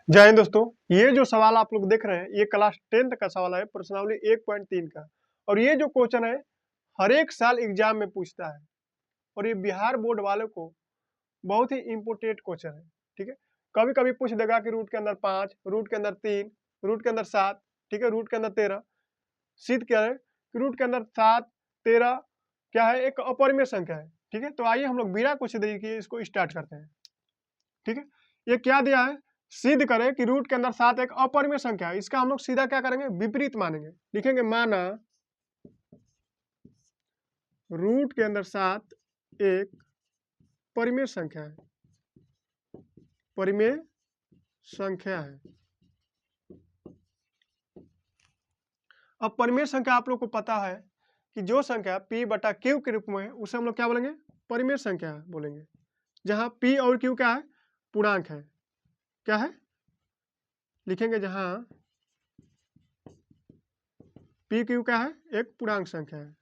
जय हिंद दोस्तों। ये जो सवाल आप लोग देख रहे हैं ये क्लास 10th का सवाल है, प्रश्नावली 1.3 का। और ये जो क्वेश्चन है हर एक साल एग्जाम में पूछता है और ये बिहार बोर्ड वालों को बहुत ही इंपोर्टेंट क्वेश्चन है। ठीक है, कभी कभी पूछ देगा कि रूट के अंदर 5, रूट के अंदर 3, रूट के अंदर 7, ठीक है, रूट के अंदर 13। सिद्ध क्या है कि रूट के अंदर 7, 13 क्या है, एक अपरिमेय संख्या है। ठीक है, तो आइए हम लोग बिना कुछ देरी किए इसको स्टार्ट करते हैं। ठीक है, ये क्या दिया है, सिद्ध करें कि रूट के अंदर 7 एक अपरिमेय संख्या है। इसका हम लोग सीधा क्या करेंगे, विपरीत मानेंगे। लिखेंगे माना रूट के अंदर 7 एक परिमेय संख्या है, परिमेय संख्या है। अब परिमेय संख्या आप लोग को पता है कि जो संख्या p बटा q के रूप में है उसे हम लोग क्या बोलेंगे, परिमेय संख्या बोलेंगे। जहां p और q क्या है, पूर्णांक है। क्या है, लिखेंगे जहां p q क्या है, एक पूर्णांक संख्या है।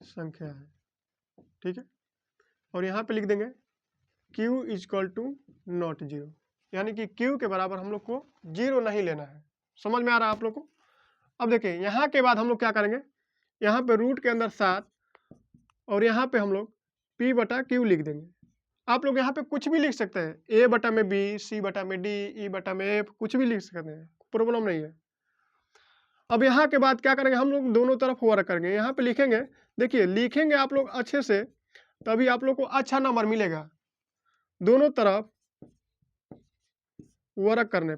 संख्या है, ठीक है। और यहाँ पे लिख देंगे q is equal to not zero, यानी कि q के बराबर हम लोग को जीरो नहीं लेना है। समझ में आ रहा है आप लोग को। अब देखिए यहाँ के बाद हम लोग क्या करेंगे, यहाँ पे रूट के अंदर 7 और यहाँ पे हम लोग p बटा q लिख देंगे। आप लोग यहाँ पे कुछ भी लिख सकते हैं, a बटा में b, c बटा में d, e बटा में f, कुछ भी लिख सकते हैं, प्रॉब्लम नहीं है। अब यहाँ के बाद क्या करेंगे, हम लोग दोनों तरफ वर्क करेंगे। यहाँ पे लिखेंगे, देखिए लिखेंगे आप लोग अच्छे से, तभी आप लोग को अच्छा नंबर मिलेगा। दोनों तरफ वर्क करने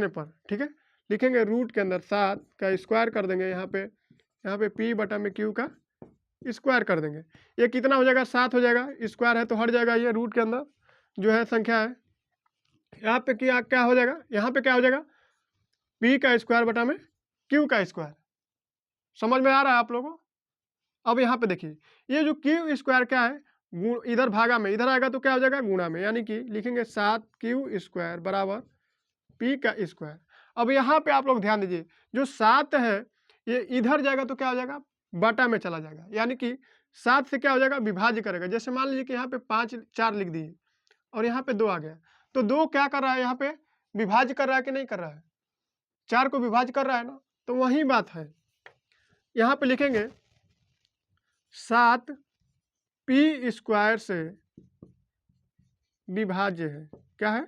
पर ठीक है। लिखेंगे रूट के अंदर 7 का स्क्वायर कर देंगे, यहाँ पे p बटा में q का स्क्वायर कर देंगे। ये कितना हो जाएगा, 7 हो जाएगा। स्क्वायर है तो हट जाएगा, ये रूट के अंदर जो है संख्या है। यहाँ पे क्या हो जाएगा, यहाँ पे क्या हो जाएगा, p का स्क्वायर बटा में q का स्क्वायर। समझ में आ रहा है आप लोगों को। अब यहाँ पे देखिए ये जो q स्क्वायर क्या है, इधर भागा में, इधर आएगा तो क्या हो जाएगा, गुणा में, यानी कि लिखेंगे 7q स्क्वायर बराबर p का स्क्वायर। अब यहाँ पे आप लोग ध्यान दीजिए, जो 7 है ये इधर जाएगा तो क्या हो जाएगा, बटा में चला जाएगा, यानी कि 7 से क्या हो जाएगा, विभाज्य करेगा। जैसे मान लीजिए कि यहाँ पे 5 4 लिख दिए और यहाँ पे 2 आ गया, तो 2 क्या कर रहा है, यहाँ पे विभाज्य कर रहा है कि नहीं कर रहा है, 4 को विभाज्य कर रहा है ना। तो वही बात है, यहाँ पे लिखेंगे 7 p स्क्वायर से विभाज्य है। क्या है,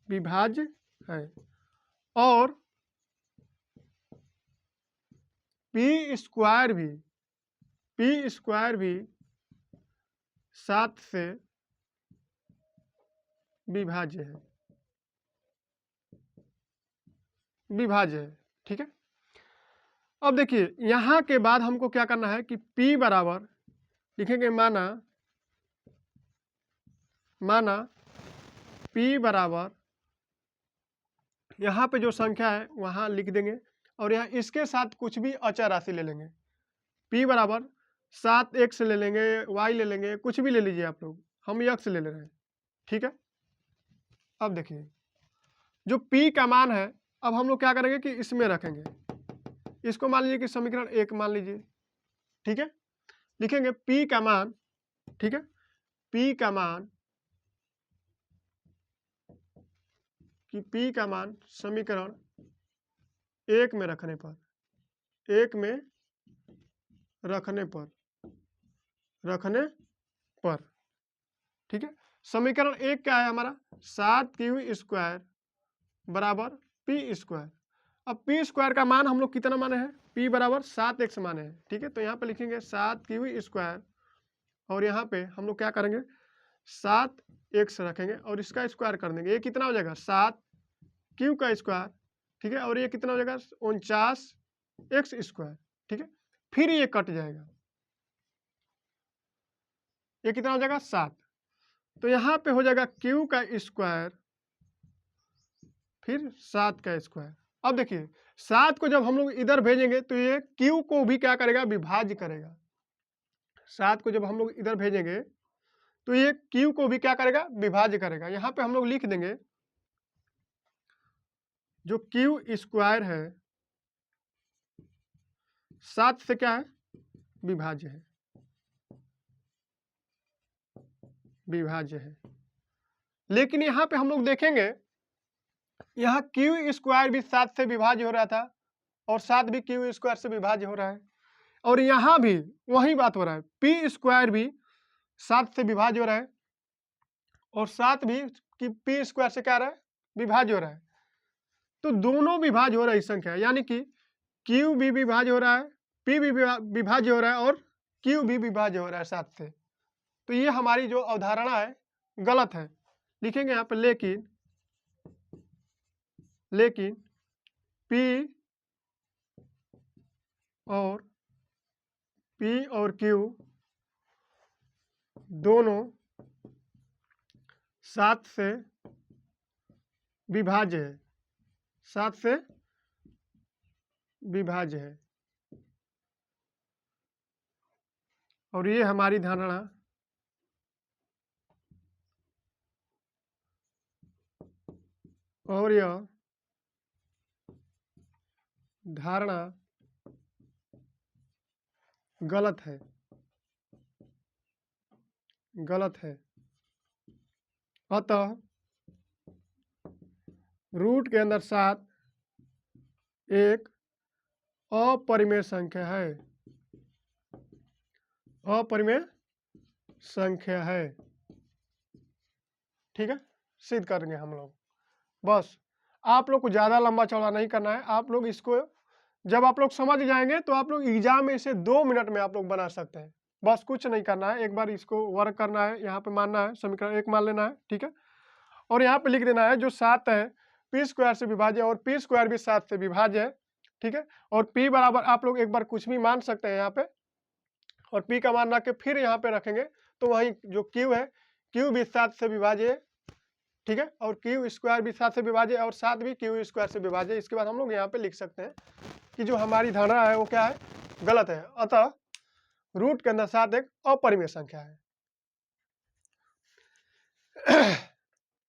विभाज्य है। और p स्क्वायर भी 7 से विभाज्य है, ठीक है। अब देखिए यहाँ के बाद हमको क्या करना है कि p बराबर लिखेंगे माना p बराबर, यहाँ पे जो संख्या है वहाँ लिख देंगे और यहाँ इसके साथ कुछ भी अचर राशि ले लेंगे। p बराबर 7x ले लेंगे, y ले लेंगे, कुछ भी ले लीजिए आप लोग, हम x ले ले रहे हैं, ठीक है। अब देखिए जो p का मान है, अब हम लोग क्या करेंगे कि इसमें रखेंगे। इसको मान लीजिए कि समीकरण 1 मान लीजिए, ठीक है। लिखेंगे p का मान, ठीक है, p का मान कि p का मान समीकरण 1 में रखने पर, ठीक है। समीकरण 1 क्या है हमारा, 7q स्क्वायर बराबर p स्क्वायर। अब p स्क्वायर का मान हम लोग कितना माने हैं, p बराबर 7x माने हैं, ठीक है। तो यहाँ पे लिखेंगे 7q स्क्वायर और यहाँ पे हम लोग क्या करेंगे, 7x रखेंगे और इसका स्क्वायर कर देंगे। ये कितना हो जाएगा, 7q का स्क्वायर, ठीक है। और ये कितना हो जाएगा, 49x स्क्वायर, ठीक है। फिर ये कट जाएगा, ये कितना हो जाएगा, 7। तो यहाँ पे हो जाएगा q का स्क्वायर फिर 7 का स्क्वायर। अब देखिए 7 को जब हम लोग इधर भेजेंगे तो ये q को भी क्या करेगा, विभाज्य करेगा। 7 को जब हम लोग इधर भेजेंगे तो ये q को भी क्या करेगा, विभाज्य करेगा। यहाँ पे हम लोग लिख देंगे जो q स्क्वायर है 7 से क्या है, विभाज्य है, विभाज्य है। लेकिन यहाँ पे हम लोग देखेंगे, यहाँ क्यू स्क्वायर भी 7 से विभाज्य हो रहा था और 7 भी क्यू स्क्वायर से विभाज्य हो रहा है, और यहाँ भी वही बात हो रहा है, पी स्क्वायर भी 7 से विभाज्य हो रहा है और 7 भी कि पी स्क्वायर से क्या रहा है, विभाज्य हो रहा है। तो दोनों विभाज्य हो रही संख्या, यानी कि क्यू भी विभाज्य हो रहा है, पी भी विभाज्य हो रहा है और क्यू भी विभाज्य हो रहा है 7 से। तो ये हमारी जो अवधारणा है गलत है। लिखेंगे यहाँ पे लेकिन पी और क्यू दोनों 7 से विभाज्य है, 7 से विभाज्य है। और ये हमारी धारणा और यह धारणा गलत है, गलत है। अतः रूट के अंदर 7 एक अपरिमेय संख्या है, अपरिमेय संख्या है। ठीक है, सिद्ध करेंगे हम लोग। बस आप लोग को ज़्यादा लंबा चौड़ा नहीं करना है, आप लोग इसको जब आप लोग समझ जाएंगे तो आप लोग एग्जाम में इसे 2 मिनट में आप लोग बना सकते हैं। बस कुछ नहीं करना है, एक बार इसको वर्क करना है, यहाँ पे मानना है, समीकरण 1 मान लेना है। ठीक है, और यहाँ पे लिख देना है जो 7 है पी स्क्वायर से विभाज्य और पी स्क्वायर भी 7 से विभाज्य है। ठीक है, और पी बराबर आप लोग एक बार कुछ भी मान सकते हैं यहाँ पे, और पी का मान रख के फिर यहाँ पे रखेंगे तो वहीं जो क्यू है, क्यू भी 7 से विभाज्य है। ठीक है, और क्यू स्क्वायर भी 7 से विभाज्य है और 7 भी क्यू स्क्वायर से विभाज्य है। इसके बाद हम लोग यहाँ पे लिख सकते हैं कि जो हमारी धारणा है वो क्या है, गलत है। अतः रूट के अंदर 7 एक अपरिमेय संख्या है।